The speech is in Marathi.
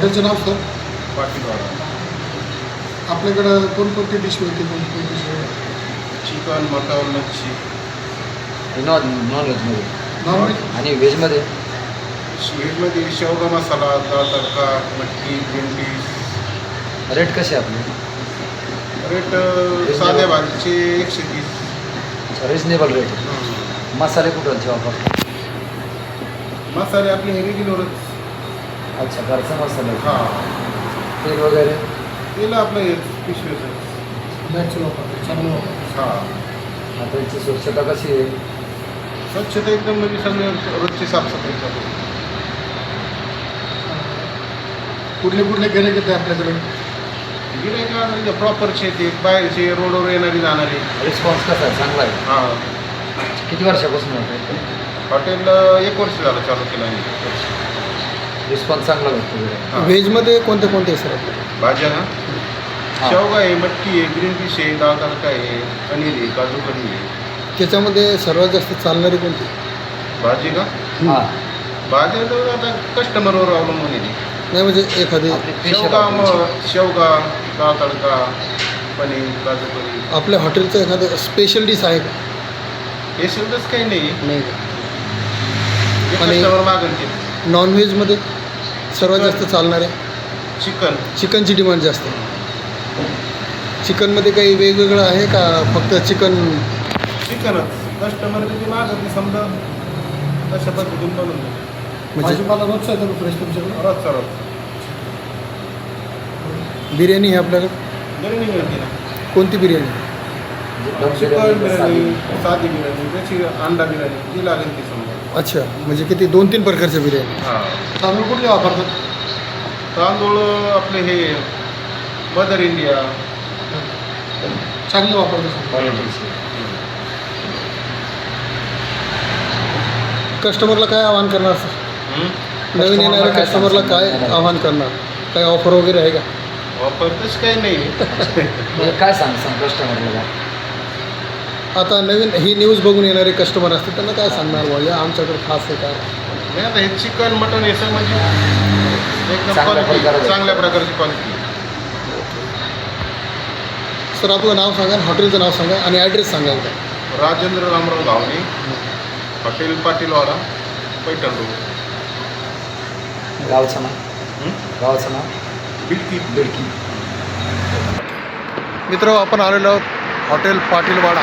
हॉटेलचं नाव सर? पाटीलवाडा. आपल्याकडं कोणकोणती डिश मिळते, कोणकोणती डिश? चिकन, मटन, मच्छी. नॉनव्हेजमध्ये नॉनव्हेज आणि व्हेजमध्ये व्हेजमध्ये शेवगा मसाला, दाल तडका, मटकी, ग्रीन पीस. रेट कसे आपले? रेट साध्या भाजीचे 130. रिजनेबल रेट आहे. मसाले कुठलचे वापरतो? मसाले आपले हे रेग्युलरच. अच्छा, घरचा मसाला. हां, तेल वगैरे? तेल आपलं हे पिशवीचं. नॅचरल वापरतो, चांगलं वापरतो. हां, आता याची स्वच्छता कशी आहे? स्वच्छता एकदम म्हणजे सगळे रोजची साफसफाई चालू. कुठले कुठले गिऱ्हाईक येते आपल्याकडे? गिरायक प्रॉपरचे ते बाहेरचे रोडवर येणारी जाणारी. रिस्पॉन्स कसा आहे? चांगला आहे? हां, किती वर्षापासून होतं? हॉटेल 1 वर्ष झालं चालू केलं आम्ही. रिस्पॉन्स चांगला भेटतो. हां. व्हेजमध्ये कोणते कोणते आहे सर आपल्याकडे? भाज्या ना, हां. शेवगा आहे, मटकी आहे, ग्रीन पीस आहे, दाल तडका आहे, पनीर आहे, काजू पनीर आहे. त्याच्यामध्ये सर्वात जास्त चालणारी कोणती? भाजी का? हां. भाज्या तर आता कस्टमरवर अवलंबून येते. नाही म्हणजे एखादी आपली स्पेशल शेवगा, दाल तडका, पनीर, काजू पनीर. आपल्या हॉटेलचं एखादं स्पेशल डिश आहे का? हे सगळंच काही नाही. नाही का? जे आणि- कस्टमर मागेल ते. नॉनव्हेजमध्ये सर्वात जास्त चालणारे? चिकन. चिकनची डिमांड जास्त आहे. चिकनमध्ये काही वेगवेगळं आहे का फक्त चिकन? चिकनच. कस्टमर जे मागेल ते समजा तशा पद्धतीने बनवून देऊ. म्हणजे भाजीपाला रोजचा येतो फ्रेश तुमच्याकडे? रोजचा रोज. बिर्याणी आहे आपल्याकडे? बिर्याणी मिळते ना. कोणती बिर्याणी? चिकन बिर्याणी, साधी बिर्याणी, त्याची अंडा बिर्याणी, जी लागेल ती समजा. अच्छा, म्हणजे किती 2-3 प्रकारच्या बिर्याणी. हां. तांदूळ कुठले वापरतात? तांदूळ आपले हे मदर इंडिया. चांगले वापरतात. क्वालिटीचे. कस्टमरला काय आवाहन करणार सर? नवीन कस्टमरला येणाऱ्या काय कस्टमरला काय सांगणार? आवाहन करणार? काय ऑफर वगैरे आहे का? वापर तसं काही नाही. म्हणजे काय सांग कस्टमरला? आता नवीन ही न्यूज बघून येणारे कस्टमर असतील त्यांना काय सांगणार बुवा, या आमच्याकडे खास आहे काय? नाही आता हे चिकन मटन हे सगळं म्हणजे एकदम चांगल्या क्वालिटी, प्रकारचं. चांगल्या प्रकारची क्वालिटी. सर आपलं नाव सांगा, हॉटेलचं नाव सांगा आणि ॲड्रेस सांगा एकदा. राजेंद्र रामराव धावणे, हॉटेल पाटीलवाडा, पैठण रोड. गावचं नाव? गावाचं नाव? बिडकी. बिडकी. मित्र, आपण आलेलो आहोत हॉटेल पाटीलवाडा